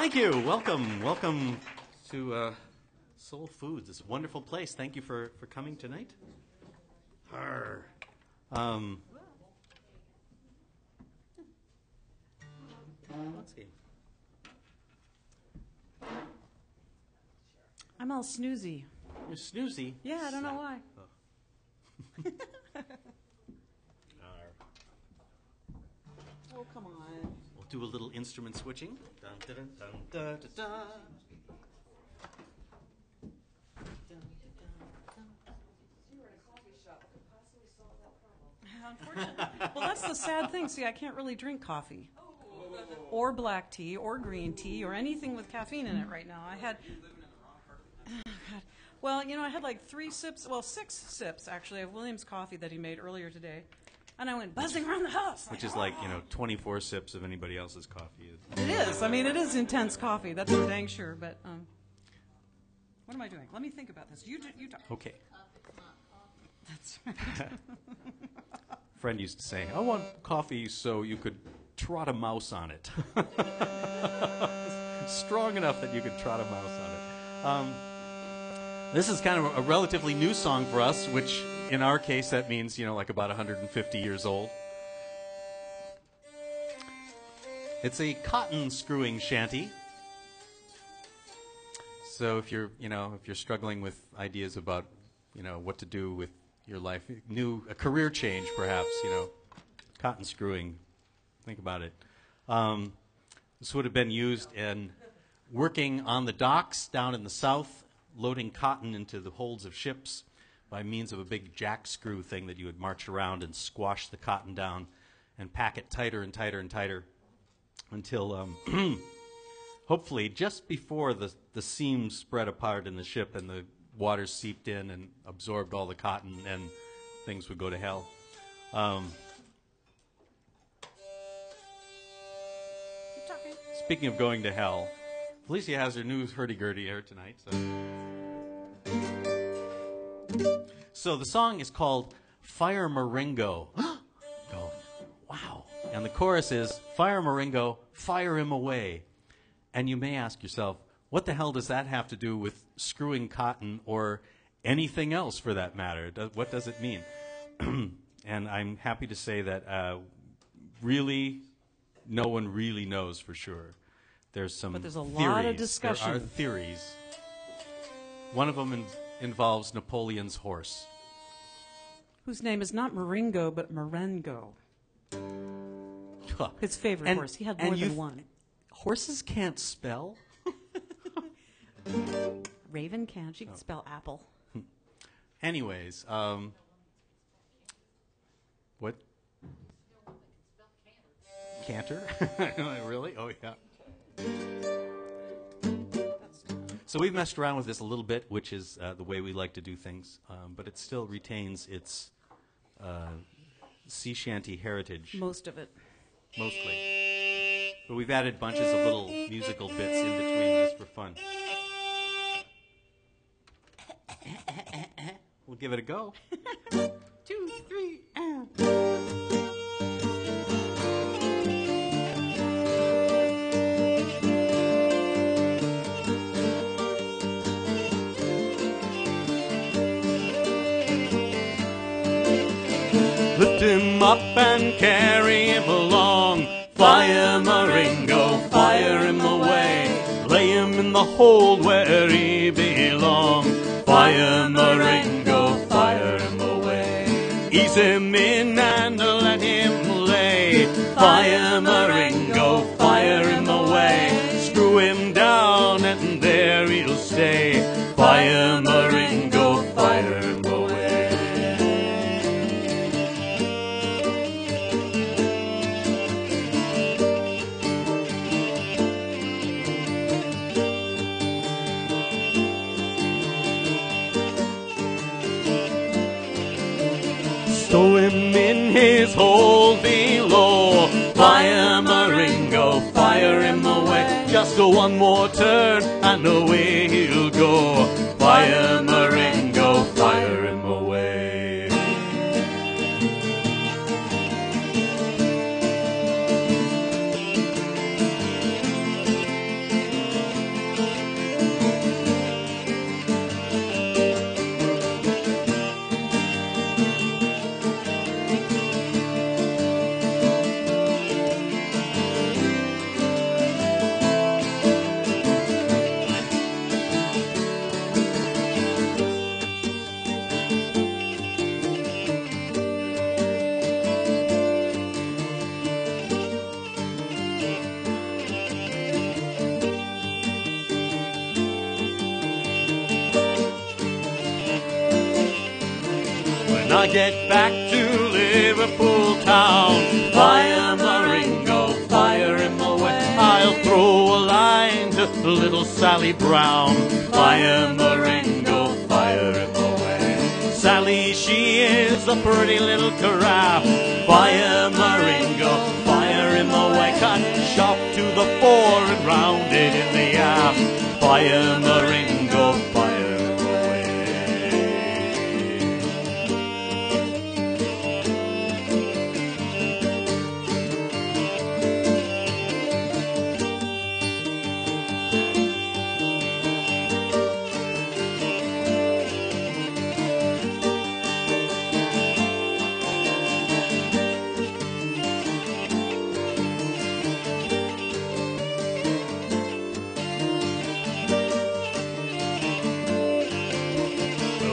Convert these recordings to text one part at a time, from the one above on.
Thank you. Welcome to Soul Foods. It's a wonderful place. Thank you for coming tonight. Arr. Let's see. I'm all snoozy. You're snoozy? Yeah, I don't know why. Oh, come on. We'll do a little instrument switching. Dun, dun, dun, dun, dun, dun. Unfortunately. Well, that's the sad thing. See, I can't really drink coffee or black tea or green tea or anything with caffeine in it right now. I had, well, you know, I had like 6 sips actually of William's coffee that he made earlier today, and I went buzzing around the house. Which is like, 24 sips of anybody else's coffee. It is. I mean, it is intense coffee. That's for dang sure. But what am I doing? Let me think about this. You talk. Okay. That's right. Friend used to say, I want coffee so you could trot a mouse on it. Strong enough that you could trot a mouse on it. This is kind of a relatively new song for us, which in our case that means, like about 150 years old. It's a cotton screwing shanty. So if you're struggling with ideas about, what to do with your life, a career change perhaps, cotton screwing, think about it. This would have been used in working on the docks down in the south, loading cotton into the holds of ships by means of a big jack screw thing that you would march around and squash the cotton down and pack it tighter and tighter and tighter until hopefully just before the seams spread apart in the ship and the water seeped in and absorbed all the cotton and things would go to hell. Keep talking. Speaking of going to hell, Felicia has her new hurdy-gurdy here tonight. So the song is called Fire Marengo. Oh, wow. And the chorus is, Fire Marengo, fire him away. And you may ask yourself, what the hell does that have to do with screwing cotton or anything else for that matter? What does it mean? And I'm happy to say that really no one really knows for sure. There's some But there's a theories. lot of discussion. There are theories. One of them involves Napoleon's horse. Whose name is not Marengo, but Marengo. His favorite horse. He had more than one. Horses can't spell? Raven can. She can spell apple. Anyways, what? Canter? Really? Oh, yeah. So we've messed around with this a little bit, which is the way we like to do things, but it still retains its sea shanty heritage. Most of it. Mostly. But we've added bunches of little musical bits in between just for fun. We'll give it a go. 2, 3, Lift him up and carry him along. Fire Marengo, fire him away. Lay him in the hold where he belongs. Fire Marengo, fire him away. Ease him in and let him lay. Fire Marengo, fire him away. Screw him down and there he'll stay. Fire Marengo, fire him away. Stow him in his hole below. Fire Marengo, fire him away. Just one more turn and away he'll go. Fire Marengo, fire him away. I get back to Liverpool town. Fire Maringo, fire him away. I'll throw a line to little Sally Brown. Fire Maringo, fire him away. Sally, she is a pretty little carafe. Fire Maringo, fire him away. Cut sharp to the fore and rounded in the aft. Fire Maringo, fire him away.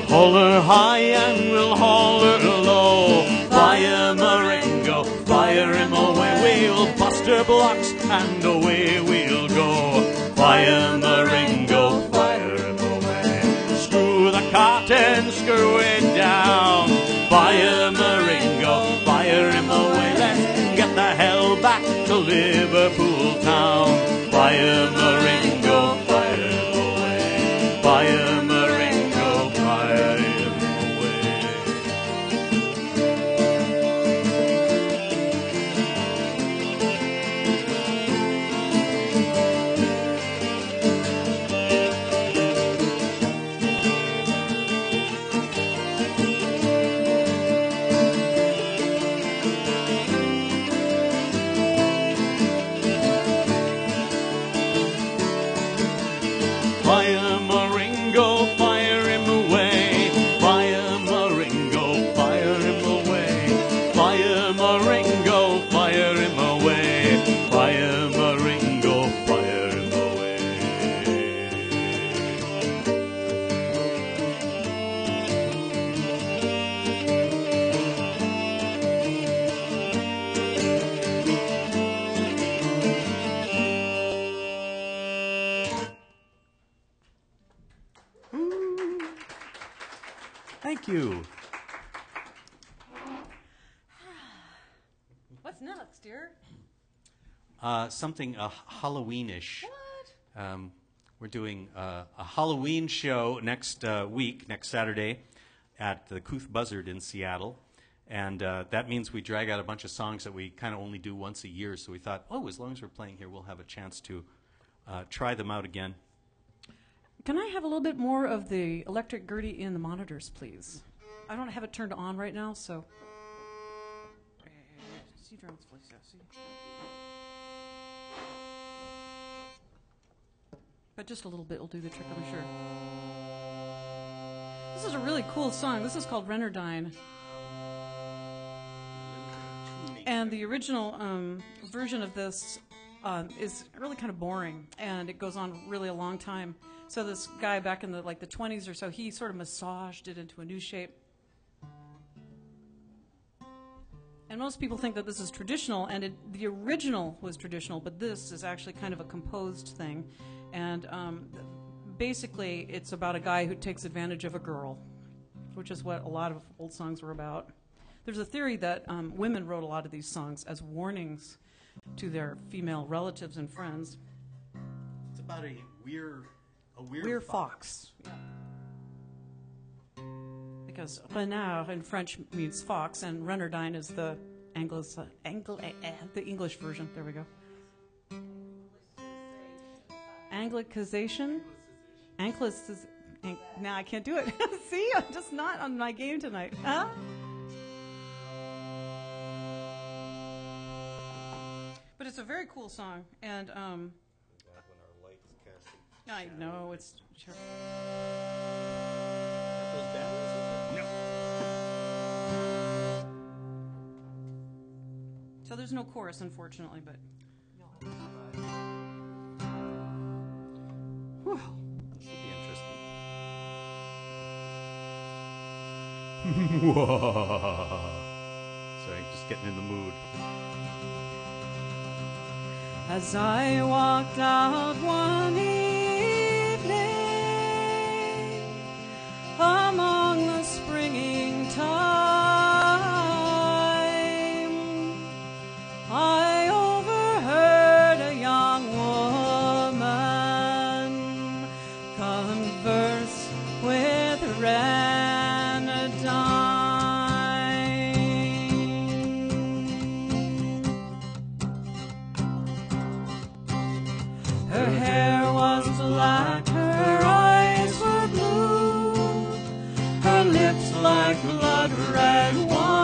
Holler high and we'll holler low. Fire Maringo, fire him away. We'll bust her blocks and away we'll go. Fire Maringo, fire him away. Screw the cart and screw it down. Fire Maringo, fire him away. Let's get the hell back to Liverpool town. Fire Maringo, fire him away. Fire Maringo, fire him away. Fire Maringo, fire him away. Fire Maringo, fire him away. Fire Maringo, fire him away. Fire Maringo, fire him away. Thank you. What's next, dear? Something Halloweenish. What? We're doing a Halloween show next week, next Saturday, at the Couth Buzzard in Seattle. And that means we drag out a bunch of songs that we kind of only do once a year. So we thought, oh, as long as we're playing here, we'll have a chance to try them out again. Can I have a little bit more of the electric Gertie in the monitors, please? I don't have it turned on right now, so. See drums, Felicia. See. But just a little bit will do the trick, I'm sure. This is a really cool song. This is called Renardine. And the original version of this is really kind of boring, and it goes on really a long time. So this guy back in the 20s or so, he sort of massaged it into a new shape. And most people think that this is traditional, and the original was traditional, but this is actually kind of a composed thing. And basically, it's about a guy who takes advantage of a girl, which is what a lot of old songs were about. There's a theory that women wrote a lot of these songs as warnings to their female relatives and friends. It's about a weird fox. Yeah. Because renard in French means fox, and renardine is the the English version. There we go. Anglicization? Now I can't do it. See, I'm just not on my game tonight. Huh? But it's a very cool song, and I know it's sure. No. So there's no chorus, unfortunately, but. Whew. This will be interesting. Sorry, just getting in the mood. As I walked out one evening among the springing tide, Her hair was black, her eyes were blue, her lips like blood red wine.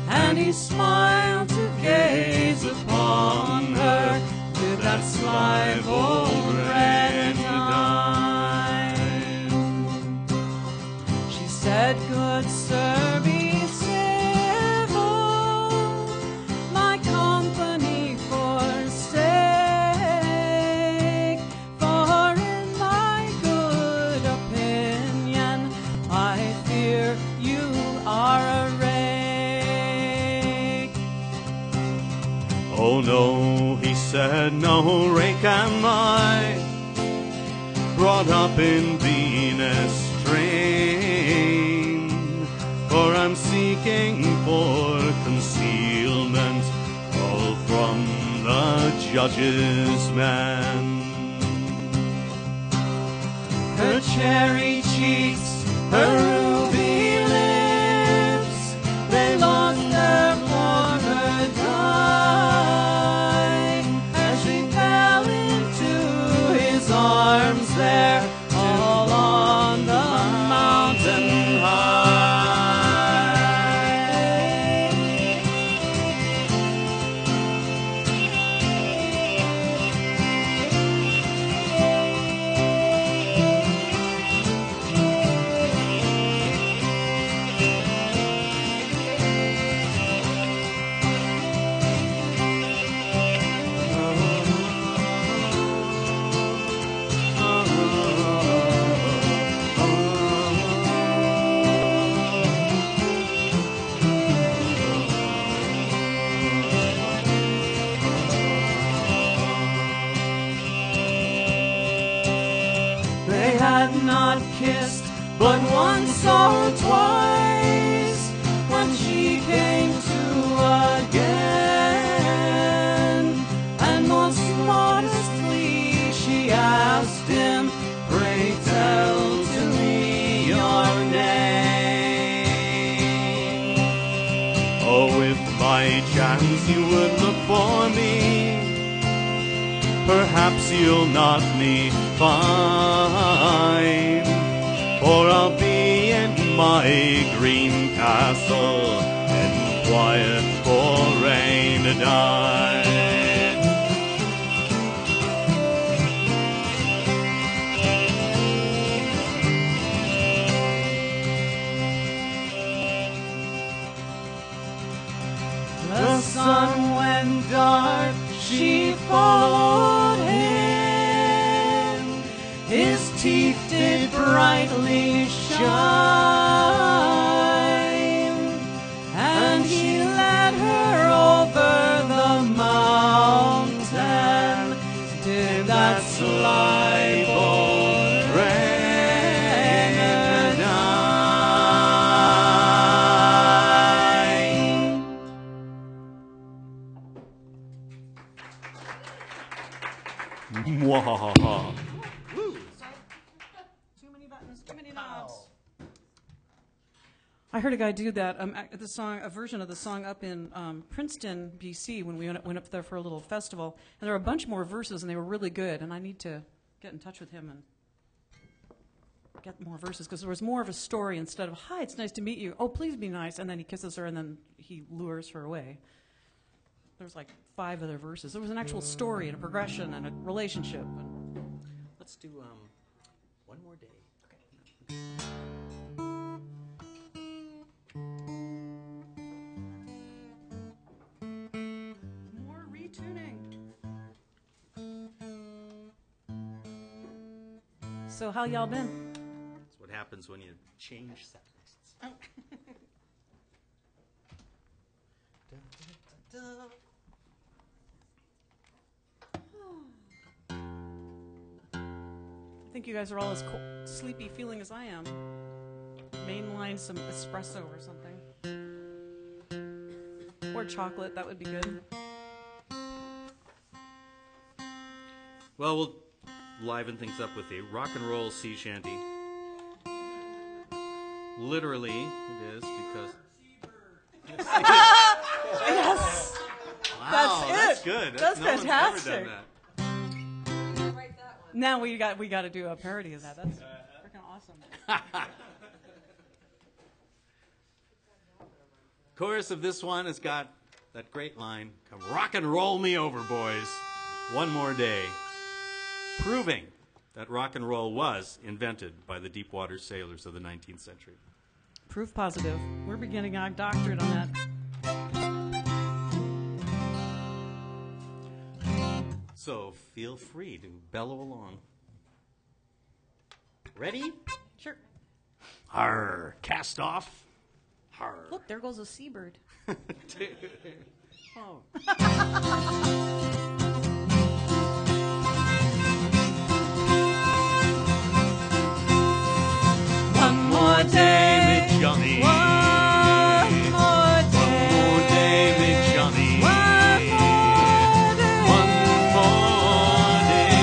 And he smiled to gaze upon her with that sly bold red eye. She said, "Good sir, be civil, my company forsake, for in my good opinion I fear you are a rake." Oh no, he said, no rake am I, brought up in Venus' train, for I'm seeking for concealment all from the judge's man. Her cherry cheeks, her ruby lips, they lost their former dye as she fell into his arms there, all on the mountain high. They had not kissed but once or twice when she came to again, and most modestly she asked him, "Pray tell to me your name." Oh, if by chance you would look for me, perhaps you'll not me find, for I'll be in my green castle in quiet for rain to die. The sun went dark, she followed him. His teeth did brightly shine, and he led her over the mountain to that sly bold grenadine. Mwahaha. Too many buttons, too many knobs. I heard a guy do that. The song, a version of the song up in Princeton, BC, when we went up there for a little festival, and there were a bunch more verses, and they were really good. And I need to get in touch with him and get more verses because there was more of a story instead of "Hi, it's nice to meet you. Oh, please be nice," and then he kisses her, and then he lures her away. There's like 5 other verses. There was an actual story and a progression and a relationship. And Let's do one more day. more retuning. So how y'all been? That's what happens when you change set lists. Oh. I think you guys are all as sleepy feeling as I am. Mainline some espresso or something. Or chocolate, that would be good. Well, we'll liven things up with a rock and roll sea shanty. Literally, it is because... Yes! Wow. That's good. That's no fantastic. One's ever done Now we got to do a parody of that. That's freaking awesome. that. Chorus of this one has got that great line, "Come rock and roll me over, boys, one more day," proving that rock and roll was invented by the deep-water sailors of the 19th century. Proof positive. We're beginning our doctorate on that. So feel free to bellow along. Ready? Sure. Arr, cast off. Arr. Look, there goes a seabird. Oh. One more day with Johnny. One more day. One more day with Johnny. One more day. One more day.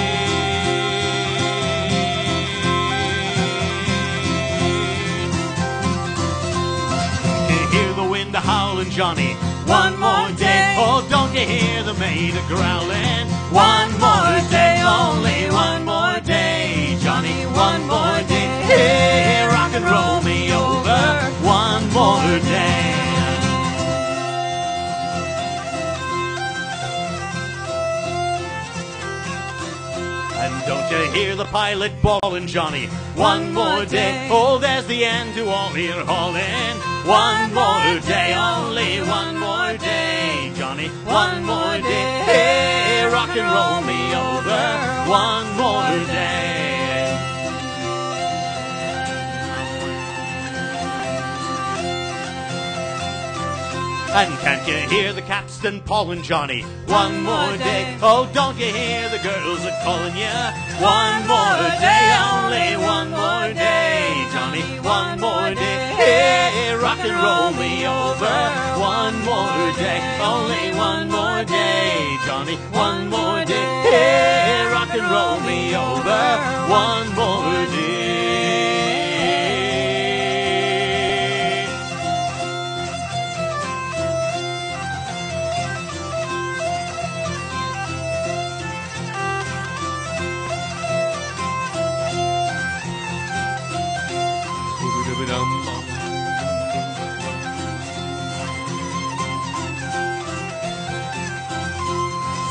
You hear the wind a-howling, Johnny. One more day. Oh, don't you hear the maid a-growling? One more day, only one more day, Johnny. One more day. Hey, rock and roll me over. One more day. And don't you hear the pilot bawling, Johnny? One more day. Oh, there's the end to all your hauling. One more day, only one more day, Johnny. One more day. Hey, rock and roll me over. One more day. And can't you hear the capstan calling, Johnny? One more day. Oh, don't you hear the girls a calling ya? One more day, only one more day, Johnny. One more day. Hey, rock and roll me over. One more day, only one more day, Johnny. One more day. Hey, rock and roll me over. One more day.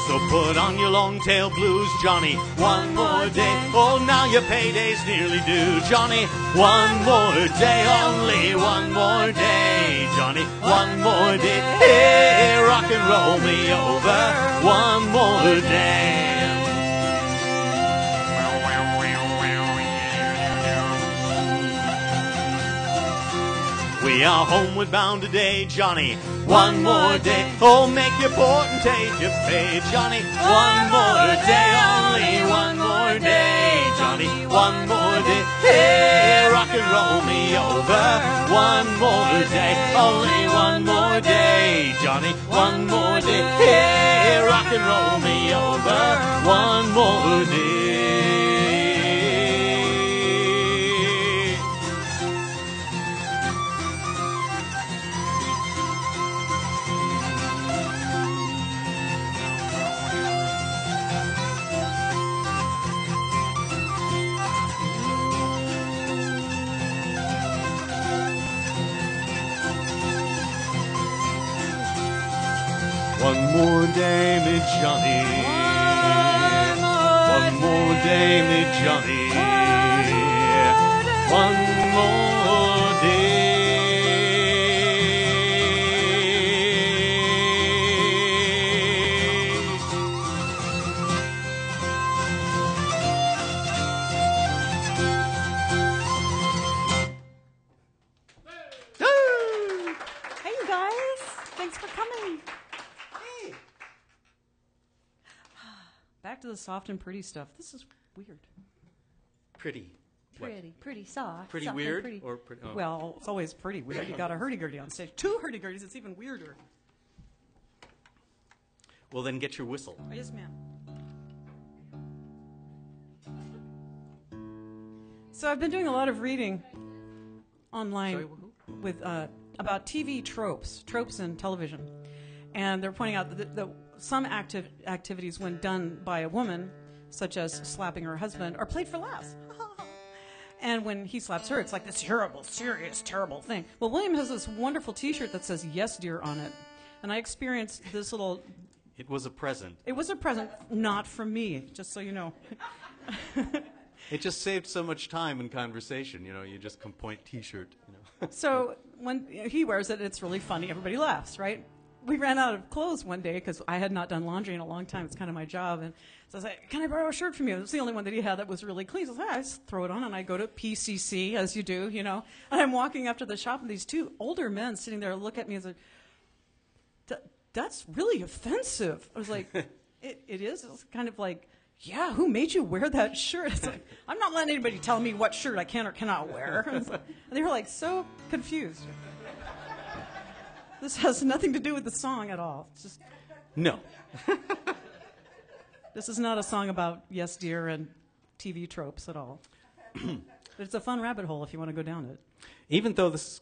So put on your long tail blues, Johnny. One more day. Oh, now your payday's nearly due, Johnny. One more day, only one more day, Johnny. One more day. Hey, rock and roll me over. One more day. We are homeward bound today, Johnny. One more day. Oh, make your port and take your pay, Johnny. One more day, only one more day, Johnny. One more day. Hey, rock and roll me over. One more day, only one more day, Johnny. One more day. Hey, rock and roll me over. One more day. One more day, me Johnny. One more day, me Johnny. One more day. Hey, you guys. Thanks for coming. Back to the soft and pretty stuff. This is weird. Pretty. What? Pretty soft. Pretty soft weird? and pretty. Or pretty, oh. Well, it's always pretty weird. You got a hurdy-gurdy on stage. Two hurdy-gurdies, it's even weirder. Well, then get your whistle. Oh, yes, ma'am. So I've been doing a lot of reading online Sorry, who? with about TV tropes in television. And they're pointing out that some activities, when done by a woman, such as slapping her husband, are played for laughs. And when he slaps her, it's like this horrible, serious, terrible thing. Well, William has this wonderful T-shirt that says "Yes, dear" on it. And I experienced this little... It was a present. It was a present, not from me, just so you know. It just saved so much time in conversation. You know, you just can point T-shirt. You know. So when he wears it, it's really funny. Everybody laughs, right? We ran out of clothes one day because I had not done laundry in a long time. It's kind of my job. And so I was like, can I borrow a shirt from you? It was the only one that he had that was really clean. So I was like, I just throw it on, and I go to PCC, as you do, you know. And I'm walking up to the shop, and these two older men sitting there look at me and say, that's really offensive. I was like, it is? It's kind of like, yeah, who made you wear that shirt? It's like, I'm not letting anybody tell me what shirt I can or cannot wear. And they were like so confused. This has nothing to do with the song at all. It's just No. This is not a song about yes, dear, and TV tropes at all. But it's a fun rabbit hole if you want to go down it. Even though this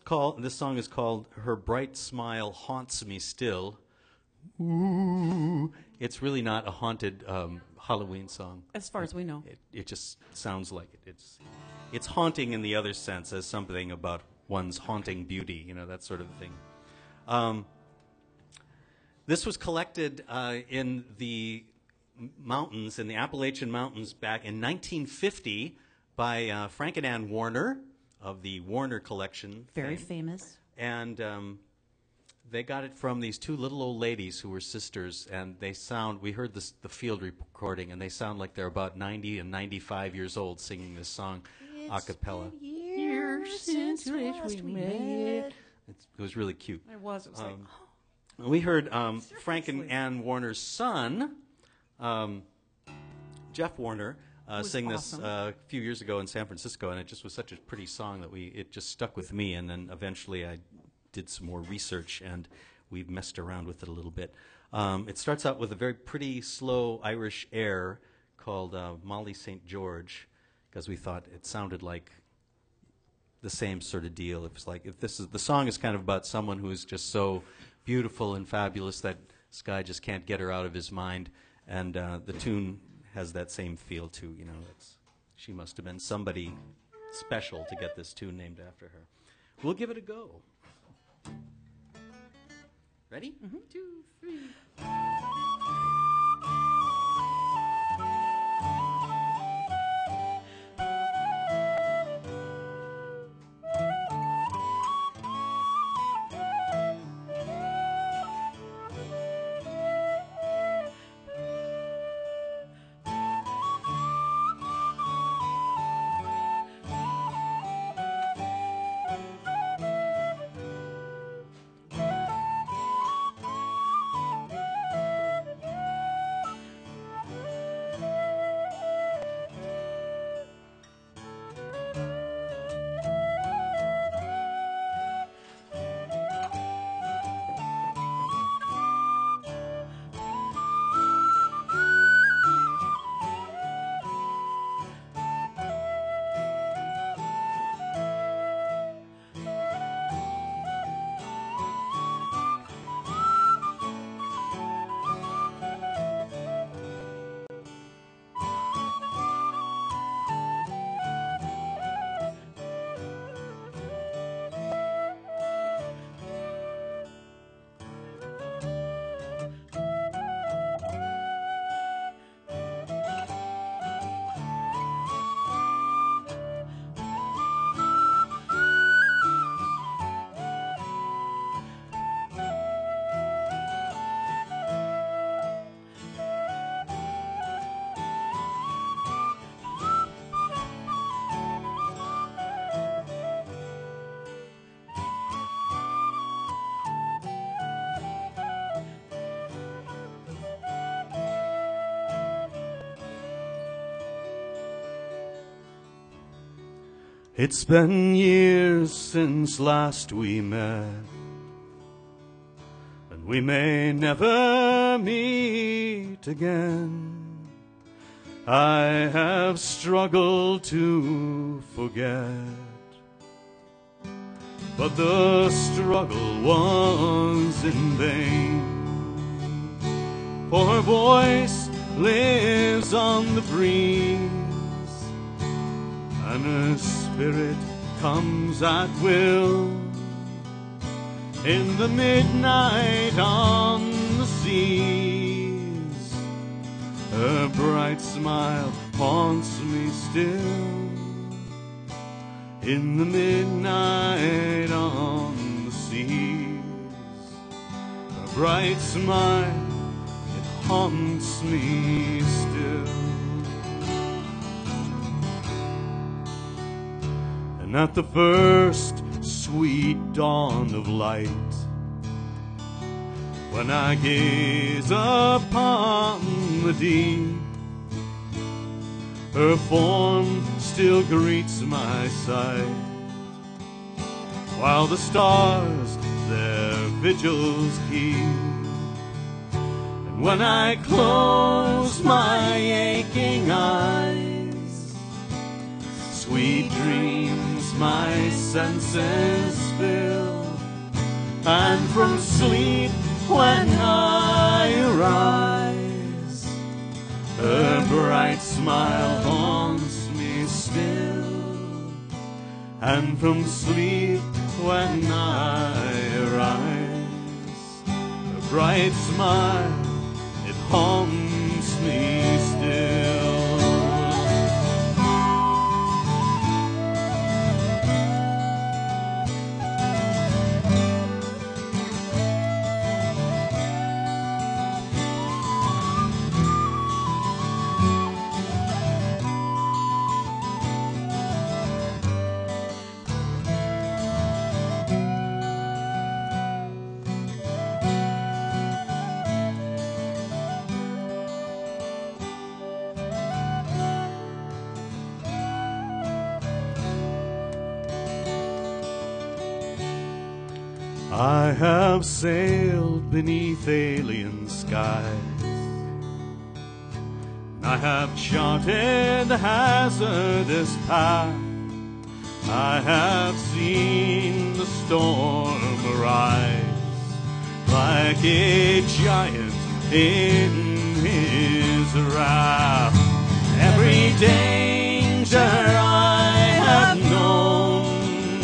song is called "Her Bright Smile Haunts Me Still," ooh, it's really not a haunted Halloween song. As far as we know. It just sounds like it. It's haunting in the other sense, as something about one's haunting beauty, you know, that sort of thing. This was collected in the mountains, in the Appalachian Mountains, back in 1950 by Frank and Ann Warner of the Warner Collection. Very famous. And they got it from these two little old ladies who were sisters, and we heard the field recording, and they sound like they're about 90 and 95 years old singing this song a cappella. Years since we met. It was really cute. It was. It was like, we heard Frank and Ann Warner's son, Jeff Warner, sing this a few years ago in San Francisco, and it just was such a pretty song that it just stuck with me. And then eventually I did some more research, and we've messed around with it a little bit. It starts out with a very pretty, slow Irish air called Molly St. George, because we thought it sounded like the same sort of deal. It was like, the song is kind of about someone who is just so beautiful and fabulous that this guy just can't get her out of his mind, and the tune has that same feel too. You know, she must have been somebody special to get this tune named after her. We'll give it a go. Ready? 2, 3. It's been years since last we met, and we may never meet again. I have struggled to forget, but the struggle was in vain. for her voice lives on the breeze, and her spirit comes at will in the midnight on the seas. Her bright smile haunts me still in the midnight on the seas. Her bright smile, it haunts me still. And at the first sweet dawn of light, when I gaze upon the deep, her form still greets my sight, while the stars their vigils keep. And when I close my aching eyes, sweet dreams my senses fill, and from sleep when I arise, her bright smile haunts me still, and from sleep when I arise, her bright smile, it haunts me still. I have sailed beneath alien skies, I have charted the hazardous path, I have seen the storm arise like a giant in his wrath. Every danger I have known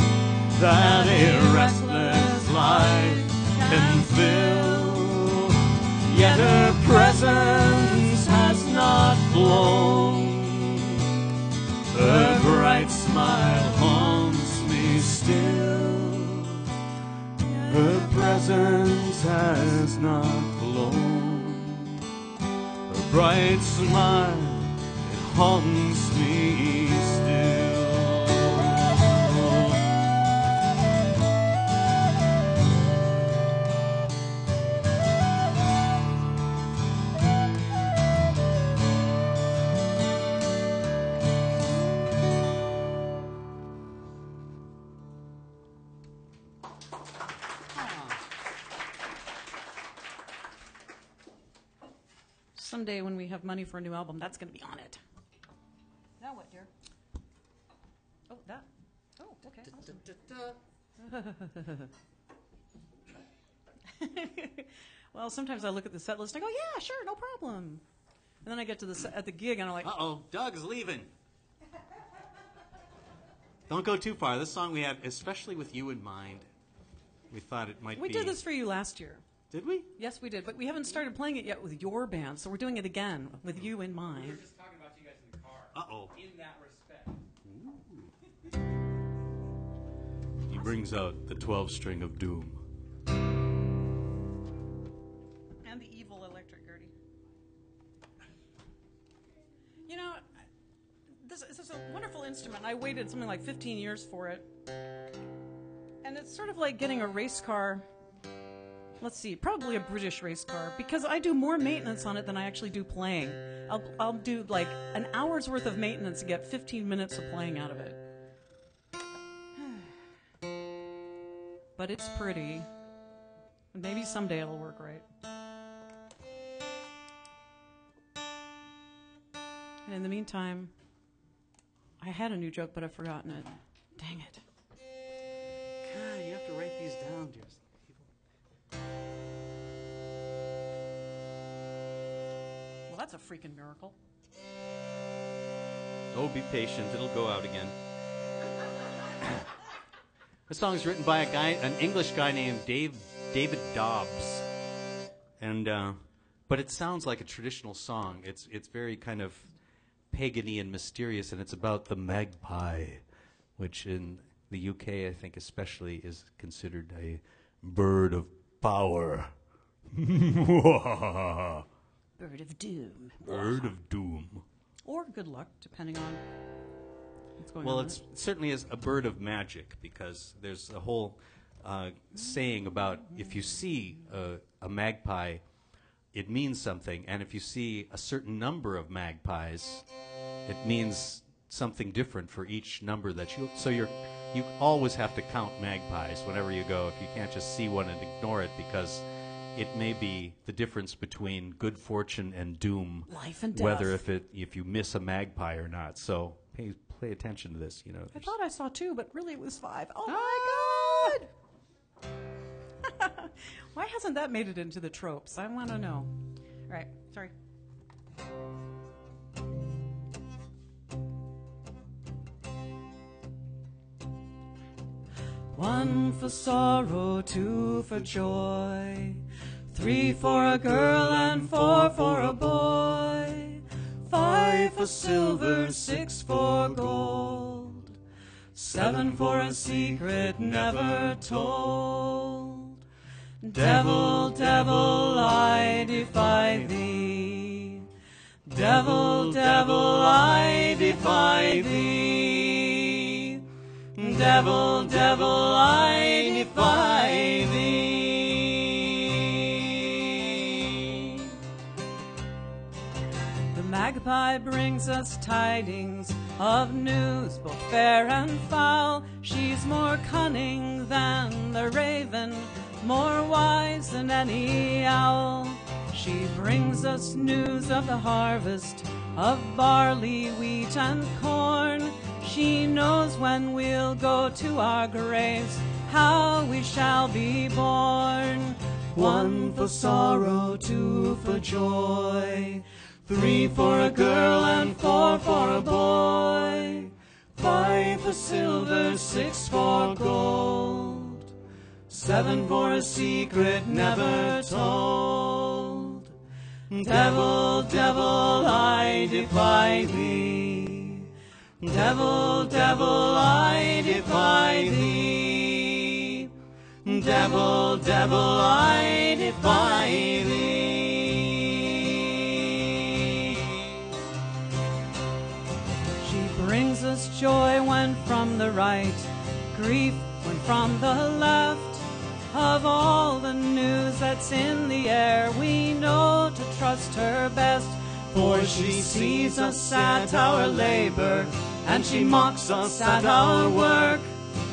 that a restless life can fill, yet her presence has not flown. Her bright smile haunts me still, her presence has not flown. Her bright smile, it haunts me still. Someday when we have money for a new album, that's going to be on it. Now what, dear? Oh, that. Oh, okay. Awesome. Well, sometimes I look at the set list and I go, yeah, sure, no problem. And then I get to at the gig and I'm like, uh-oh, Doug's leaving. Don't go too far. This song we have, especially with you in mind, we thought it might be... We did this for you last year. Did we? Yes, we did, but we haven't started playing it yet with your band, so we're doing it again with you in mind. We were just talking about you guys in the car. Uh-oh. In that respect. He brings out the 12-string of doom. And the evil electric Gertie. You know, this is a wonderful instrument. I waited something like 15 years for it. And it's sort of like getting a race car. Let's see, probably a British race car, because I do more maintenance on it than I actually do playing. I'll do like an hour's worth of maintenance to get 15 minutes of playing out of it. But it's pretty. Maybe someday it'll work right. And in the meantime, I had a new joke, but I've forgotten it. Dang it. God, you have to write these down, dear. that's a freaking miracle. Oh, be patient. It'll go out again. The song is written by an English guy named David Dobbs, and but it sounds like a traditional song. It's very kind of pagan-y and mysterious, and it's about the magpie, which in the UK, I think especially, is considered a bird of power. Bird of doom. Bird of doom. Or good luck, depending on what's going Well, on. it certainly is a bird of magic, because there's a whole saying about if you see a magpie, it means something, and if you see a certain number of magpies, it means something different for each number that you. So you always have to count magpies whenever you go. If you can't just see one and ignore it, because it may be the difference between good fortune and doom, Life and death. whether if you miss a magpie or not. So pay attention to this. I thought I saw 2, but really it was 5. Oh my God! Why hasn't that made it into the tropes? I want to know. All right, sorry. One for sorrow, 2 for joy, 3 for a girl and 4 for a boy, 5 for silver, 6 for gold, 7 for a secret never told. Devil, devil, I defy thee. Devil, devil, I defy thee. Devil, devil, I defy thee. The magpie brings us tidings of news, both fair and foul. She's more cunning than the raven, more wise than any owl. She brings us news of the harvest of barley, wheat, and corn. She knows when we'll go to our graves, how we shall be born. 1 for sorrow, 2 for joy, 3 for a girl and 4 for a boy, 5 for silver, 6 for gold, 7 for a secret never told. Devil, devil, I defy thee. Devil, devil, I defy thee. Devil, devil, I defy thee. She brings us joy when from the right, grief when from the left. Of all the news that's in the air, we know to trust her best. For she sees us at our labor, and she mocks us at our work.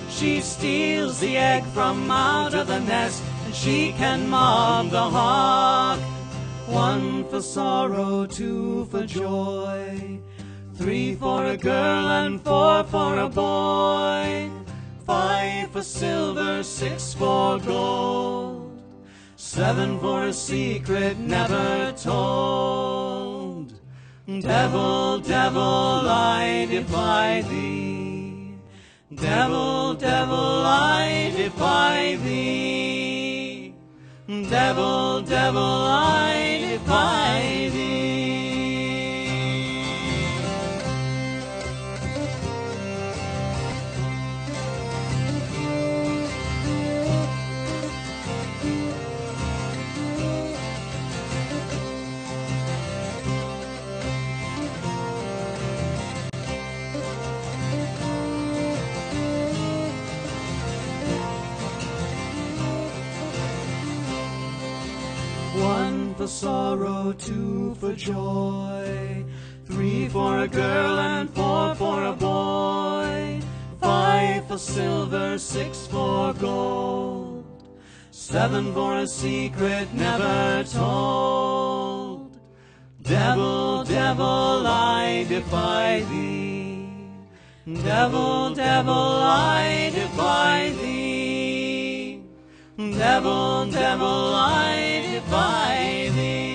She steals the egg from out of the nest, and she can mob the hawk. 1 for sorrow, 2 for joy, 3 for a girl and 4 for a boy, 5 for silver, 6 for gold, 7 for a secret never told. Devil, devil, I defy thee. Devil, devil, I defy thee. Devil, devil, I defy thee. For sorrow, 2 for joy, 3 for a girl and 4 for a boy, 5 for silver, 6 for gold, 7 for a secret never told. Devil, devil, I defy thee. Devil, devil, I defy thee. Devil, devil, I defy thee.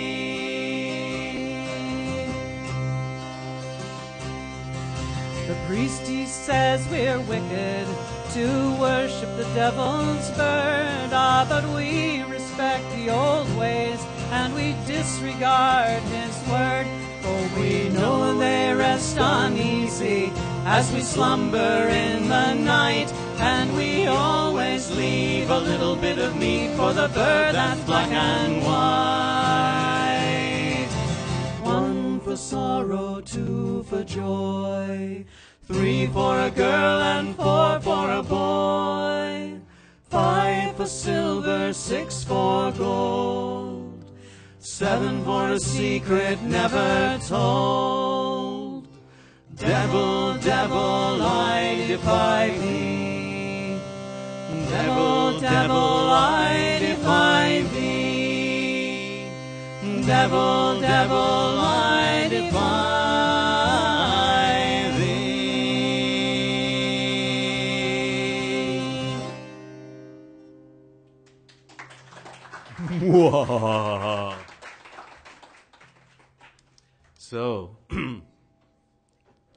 priest, he says we're wicked to worship the devil's bird. Ah, but we respect the old ways and we disregard his word. For we know they rest uneasy as we slumber in the night, and we always leave a little bit of meat for the bird that's black and white. 1 for sorrow, 2 for joy, 3 for a girl and 4 for a boy, 5 for silver, 6 for gold, 7 for a secret never told. Devil, devil, I defy thee. Devil, devil, I defy thee. Devil, devil, I defy thee. Whoa. So,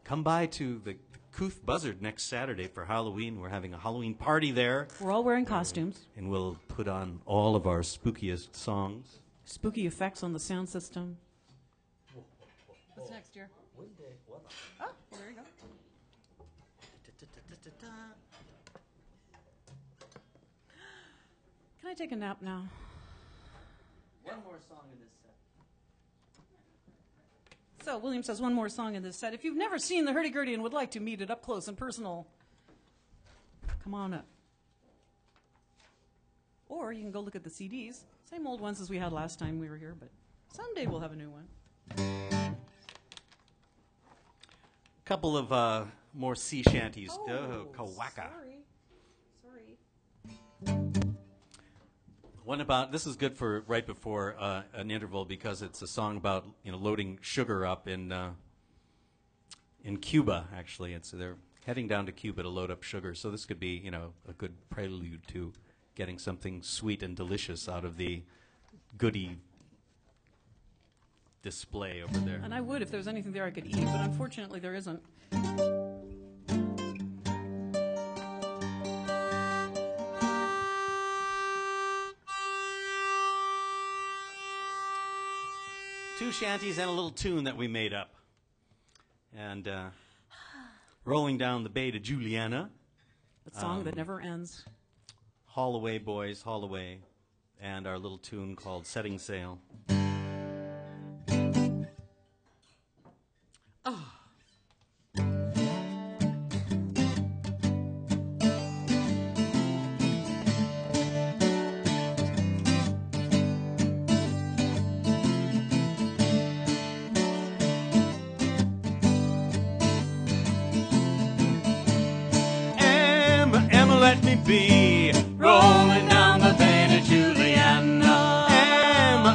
come by to the Couth Buzzard next Saturday for Halloween. We're having a Halloween party there. We're all wearing costumes. And we'll put on all of our spookiest songs. Spooky effects on the sound system. What's next year? Oh, there you go. Can I take a nap now? One more song in this set. So, William says one more song in this set. If you've never seen the Hurdy-Gurdy and would like to meet it up close and personal, come on up. Or you can go look at the CDs. Same old ones as we had last time we were here, but someday we'll have a new one. Couple of more sea shanties. Kawaka. Sorry. One about, this is good for right before an interval because it's a song about loading sugar up in Cuba. Actually, they're heading down to Cuba to load up sugar. So this could be a good prelude to getting something sweet and delicious out of the goodie display over there. And I would if there was anything there I could eat, but unfortunately there isn't. Two shanties and a little tune that we made up. And Rolling Down the Bay to Juliana. The song that never ends. Haul Away, Boys, Haul Away. And our little tune called Setting Sail. Let me be rolling down the bay to Juliana.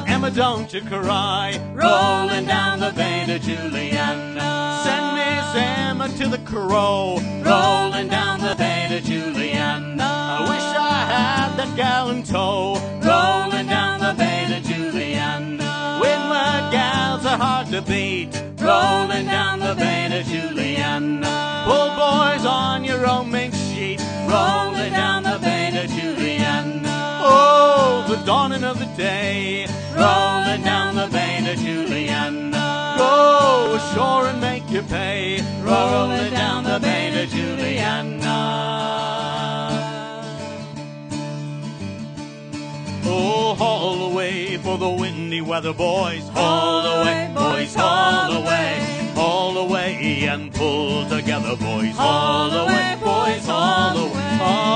Emma, don't you cry, rolling down the bay to Juliana. Send Miss Emma to the Crow, rolling down the bay to Juliana. I wish I had that gal in tow, rolling down the bay to Juliana. Windward gals are hard to beat, rolling down the bay to Juliana. Pull boys on your own mink sheet, rolling down the bay to Juliana. Oh, the dawning of the day, rolling down the bay to Juliana. Go ashore and make your pay, rolling down the bay to Juliana. Oh, haul away for the windy weather, boys. Haul away, boys, haul away. Haul away and pull together, boys. Haul away, boys, haul away.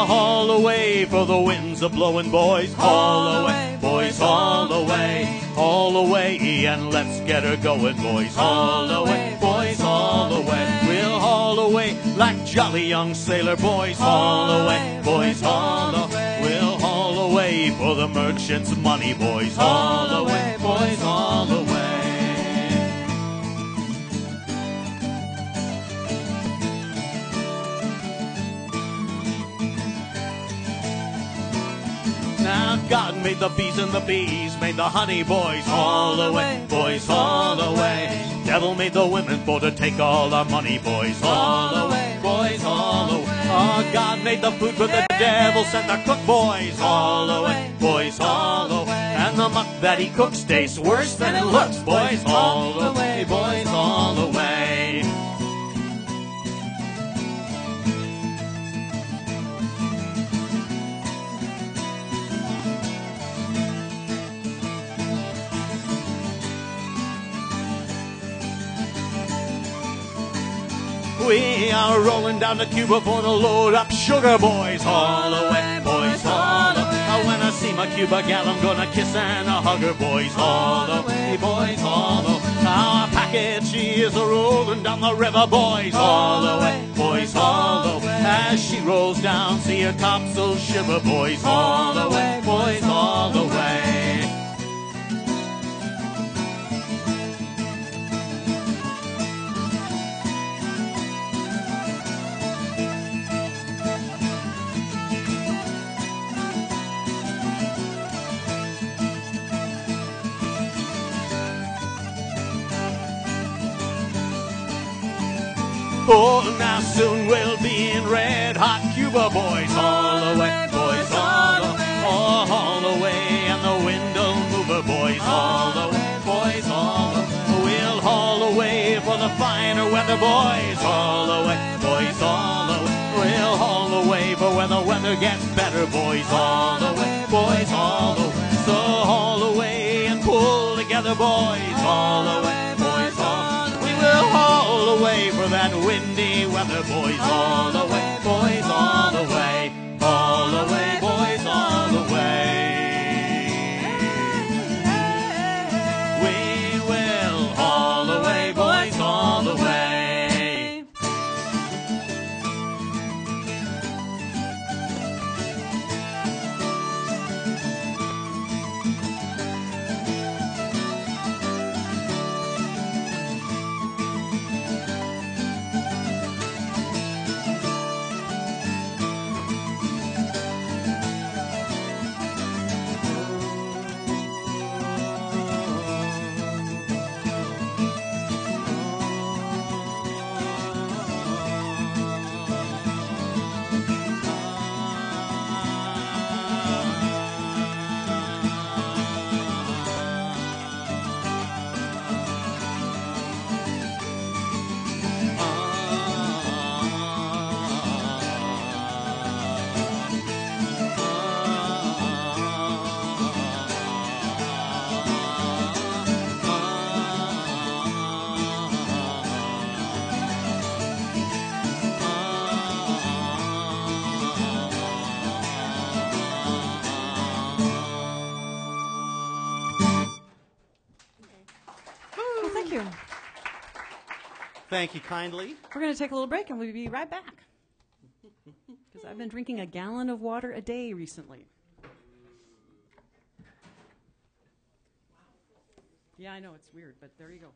Haul away for the winds a blowing, boys. Haul away, boys, haul away. Haul away and let's get her going, boys. Haul away, boys, haul away. We'll haul away like jolly young sailor boys. Haul away, boys, haul away. We'll haul away for the merchant's money, boys. Haul away, boys, haul away. Now God made the bees and the bees made the honey, boys. Haul away, boys, haul away. devil made the women for to take all our money, boys. All away, boys, all away. Oh, God made the food, but the devil sent the cook, boys. All away, boys, all away. And the muck that he cooks tastes worse than it looks, boys. All away, boys, all away. We are rolling down to Cuba for to load up sugar, boys. All away, boys, all away. When I see my Cuba gal, I'm gonna kiss and a hug her, boys. All away, boys, all away. Our packet, she is a-rolling down the river, boys. All away, boys, all away. As she rolls down, see her topsail shiver, boys. All away, boys, all away. Oh, now soon we'll be in red hot Cuba, boys. All away, boys, all away. Oh, all away, and the wind'll move her, boys. All away, boys, all away. We'll haul away for the finer weather, boys. All away, boys, all away. We'll haul away for when the weather gets better, boys. All away, boys, all away. So haul away and pull together, boys. All away, boys, all away. We will haul away for that windy weather, boys. All away, boys, all away. All away, boys, all away. We will haul away, boys, all away. Thank you. Thank you kindly. We're going to take a little break and we'll be right back. Because I've been drinking a gallon of water a day recently. Yeah, I know, it's weird, but there you go.